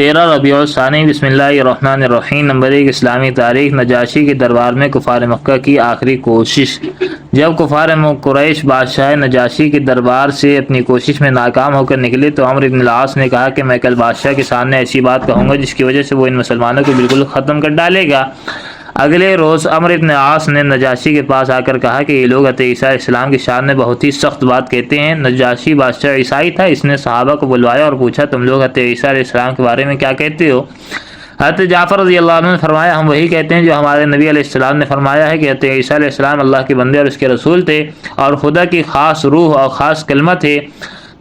13 ربیع الثانی بسم اللہ الرحمن الرحیم۔ نمبر 1 اسلامی تاریخ۔ نجاشی کے دربار میں کفار مکہ کی آخری کوشش۔ جب کفار قریش بادشاہ نجاشی کے دربار سے اپنی کوشش میں ناکام ہو کر نکلے تو عمرو بن العاص نے کہا کہ میں کل بادشاہ کے سامنے ایسی بات کہوں گا جس کی وجہ سے وہ ان مسلمانوں کو بالکل ختم کر ڈالے گا۔ اگلے روز عمرو بن العاص نے نجاشی کے پاس آ کر کہا کہ یہ لوگ حضرت عیسیٰ علیہ السلام کی شان میں بہت ہی سخت بات کہتے ہیں۔ نجاشی بادشاہ عیسائی تھا، اس نے صحابہ کو بلوایا اور پوچھا تم لوگ حضرت عیسیٰ علیہ السلام کے بارے میں کیا کہتے ہو؟ حضرت جعفر رضی اللہ عنہ نے فرمایا ہم وہی کہتے ہیں جو ہمارے نبی علیہ السلام نے فرمایا ہے کہ حضرت عیسیٰ علیہ السلام اللہ کے بندے اور اس کے رسول تھے اور خدا کی خاص روح اور خاص کلمہ تھے۔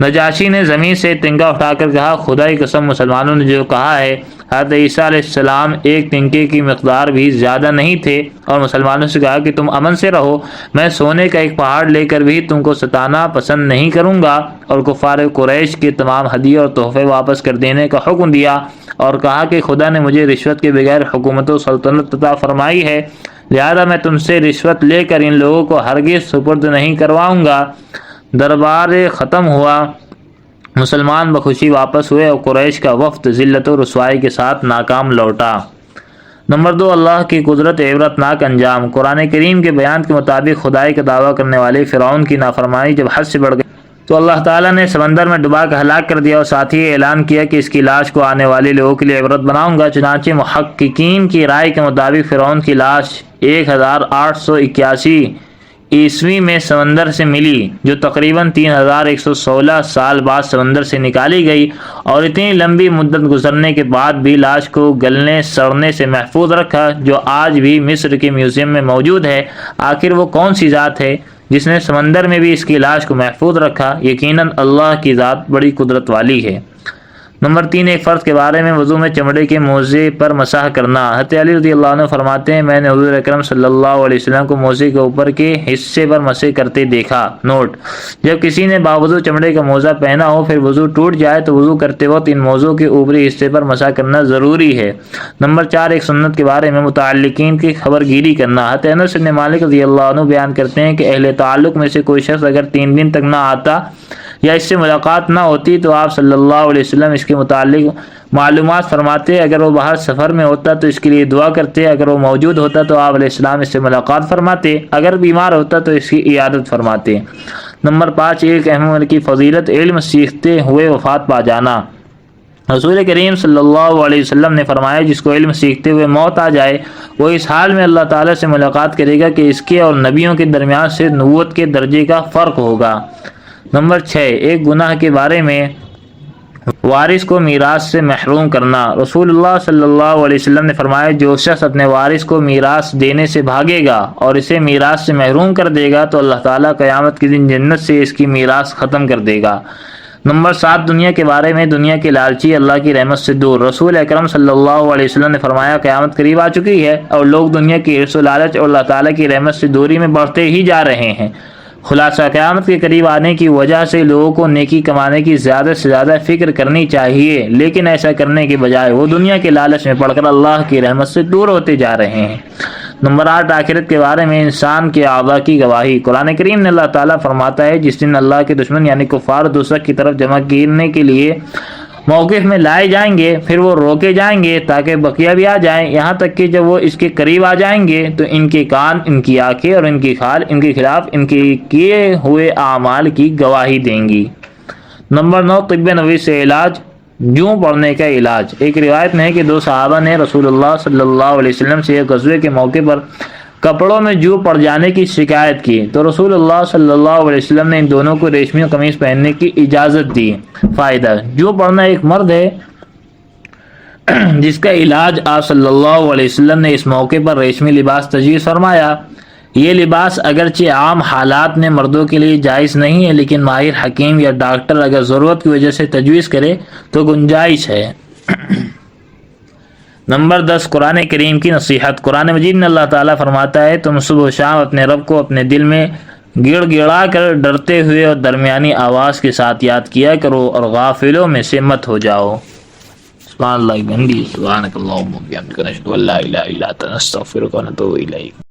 نجاشی نے زمین سے تنگا اٹھا کر کہا خدا کی قسم مسلمانوں نے جو کہا ہے حضرت عیسیٰ علیہ السلام ایک تنکے کی مقدار بھی زیادہ نہیں تھے، اور مسلمانوں سے کہا کہ تم امن سے رہو، میں سونے کا ایک پہاڑ لے کر بھی تم کو ستانا پسند نہیں کروں گا، اور کفار قریش کے تمام ہدیے اور تحفے واپس کر دینے کا حکم دیا اور کہا کہ خدا نے مجھے رشوت کے بغیر حکومت و سلطنت عطا فرمائی ہے، لہذا میں تم سے رشوت لے کر ان لوگوں کو ہرگز سپرد نہیں کرواؤں گا۔ دربار ختم ہوا، مسلمان بخوشی واپس ہوئے اور قریش کا وفد ذلت و رسوائی کے ساتھ ناکام لوٹا۔ نمبر 2 اللہ کی قدرت عبرت ناک انجام۔ قرآن کریم کے بیان کے مطابق خدائی کا دعویٰ کرنے والے فرعون کی نافرمانی جب حد سے بڑھ گئی تو اللہ تعالیٰ نے سمندر میں ڈبا کر ہلاک کر دیا اور ساتھ ہی اعلان کیا کہ اس کی لاش کو آنے والے لوگوں کے لیے عبرت بناؤں گا۔ چنانچہ محققین کی رائے کے مطابق فرعون کی لاش 1881 عیسوی میں سمندر سے ملی، جو تقریباً 3116 سال بعد سمندر سے نکالی گئی، اور اتنی لمبی مدت گزرنے کے بعد بھی لاش کو گلنے سڑنے سے محفوظ رکھا، جو آج بھی مصر کے میوزیم میں موجود ہے۔ آخر وہ کون سی ذات ہے جس نے سمندر میں بھی اس کی لاش کو محفوظ رکھا؟ یقیناً اللہ کی ذات بڑی قدرت والی ہے۔ نمبر 3 ایک فرد کے بارے میں وضو میں چمڑے کے موزے پر مسح کرنا۔ حضرت علی رضی اللہ عنہ فرماتے ہیں میں نے حضور اکرم صلی اللہ علیہ وسلم کو موزے کے اوپر کے حصے پر مسح کرتے دیکھا۔ نوٹ: جب کسی نے باوضو چمڑے کا موزہ پہنا ہو پھر وضو ٹوٹ جائے تو وضو کرتے وقت ان موزوں کے اوپری حصے پر مسح کرنا ضروری ہے۔ نمبر 4 ایک سنت کے بارے میں متعلقین کی خبر گیری کرنا۔ حضرت انس بن مالک رضی اللہ عنہ بیان کرتے ہیں کہ اہل تعلق میں سے کوئی شخص اگر 3 دن تک نہ آتا یا اس سے ملاقات نہ ہوتی تو آپ صلی اللہ علیہ وسلم اس کے متعلق معلومات فرماتے، اگر وہ باہر سفر میں ہوتا تو اس کے لیے دعا کرتے، اگر وہ موجود ہوتا تو آپ علیہ السلام اس سے ملاقات فرماتے، اگر بیمار ہوتا تو اس کی عیادت فرماتے۔ نمبر 5 ایک اہم عمر کی فضیلت علم سیکھتے ہوئے وفات پا جانا۔ رسول کریم صلی اللہ علیہ وسلم نے فرمایا جس کو علم سیکھتے ہوئے موت آ جائے وہ اس حال میں اللہ تعالیٰ سے ملاقات کرے گا کہ اس کے اور نبیوں کے درمیان سے نبوت کے درجے کا فرق ہوگا۔ نمبر 6 ایک گناہ کے بارے میں وارث کو میراث سے محروم کرنا۔ رسول اللہ صلی اللہ علیہ وسلم نے فرمایا جو شخص اپنے وارث کو میراث دینے سے بھاگے گا اور اسے میراث سے محروم کر دے گا تو اللہ تعالیٰ قیامت کے دن جنت سے اس کی میراث ختم کر دے گا۔ نمبر 7 دنیا کے بارے میں دنیا کے لالچی اللہ کی رحمت سے دور۔ رسول اکرم صلی اللہ علیہ وسلم نے فرمایا قیامت قریب آ چکی ہے اور لوگ دنیا کی حرص و لالچ اور اللہ تعالیٰ کی رحمت سے دوری میں بڑھتے ہی جا رہے ہیں۔ خلاصہ قیامت کے قریب آنے کی وجہ سے لوگوں کو نیکی کمانے کی زیادہ سے زیادہ فکر کرنی چاہیے، لیکن ایسا کرنے کے بجائے وہ دنیا کے لالچ میں پڑھ کر اللہ کی رحمت سے دور ہوتے جا رہے ہیں۔ نمبر 8 آخرت کے بارے میں انسان کے اعضاء کی گواہی۔ قرآن کریم نے اللہ تعالیٰ فرماتا ہے جس دن اللہ کے دشمن یعنی کفار دوزخ کی طرف جمع کرنے کے لیے موقف میں لائے جائیں گے پھر وہ روکے جائیں گے تاکہ بقیہ بھی آ جائیں، یہاں تک کہ جب وہ اس کے قریب آ جائیں گے تو ان کے کان، ان کی آنکھیں اور ان کی کھال ان کے خلاف ان کے کیے ہوئے اعمال کی گواہی دیں گی۔ نمبر 9 طب نبوی سے علاج، جوں پڑنے کا علاج۔ ایک روایت میں ہے کہ 2 صحابہ نے رسول اللہ صلی اللہ علیہ وسلم سے ایک غزوے کے موقع پر کپڑوں میں جو پڑ جانے کی شکایت کی تو رسول اللہ صلی اللہ علیہ وسلم نے ان دونوں کو ریشمی قمیص پہننے کی اجازت دی۔ فائدہ: جو پڑنا ایک مرض ہے جس کا علاج آپ صلی اللہ علیہ وسلم نے اس موقع پر ریشمی لباس تجویز فرمایا۔ یہ لباس اگرچہ عام حالات میں مردوں کے لیے جائز نہیں ہے لیکن ماہر حکیم یا ڈاکٹر اگر ضرورت کی وجہ سے تجویز کرے تو گنجائش ہے۔ نمبر 10 قرآن کریم کی نصیحت۔ قرآن مجید میں اللہ تعالیٰ فرماتا ہے تم صبح و شام اپنے رب کو اپنے دل میں گڑ گڑا کر ڈرتے ہوئے اور درمیانی آواز کے ساتھ یاد کیا کرو اور غافلوں میں سے مت ہو جاؤ۔ سبحان اللہ بحمدہ، سبحانک اللہم وبحمدک، نشہد ان لا الہ الا انت، نستغفرک ونتوب الیک۔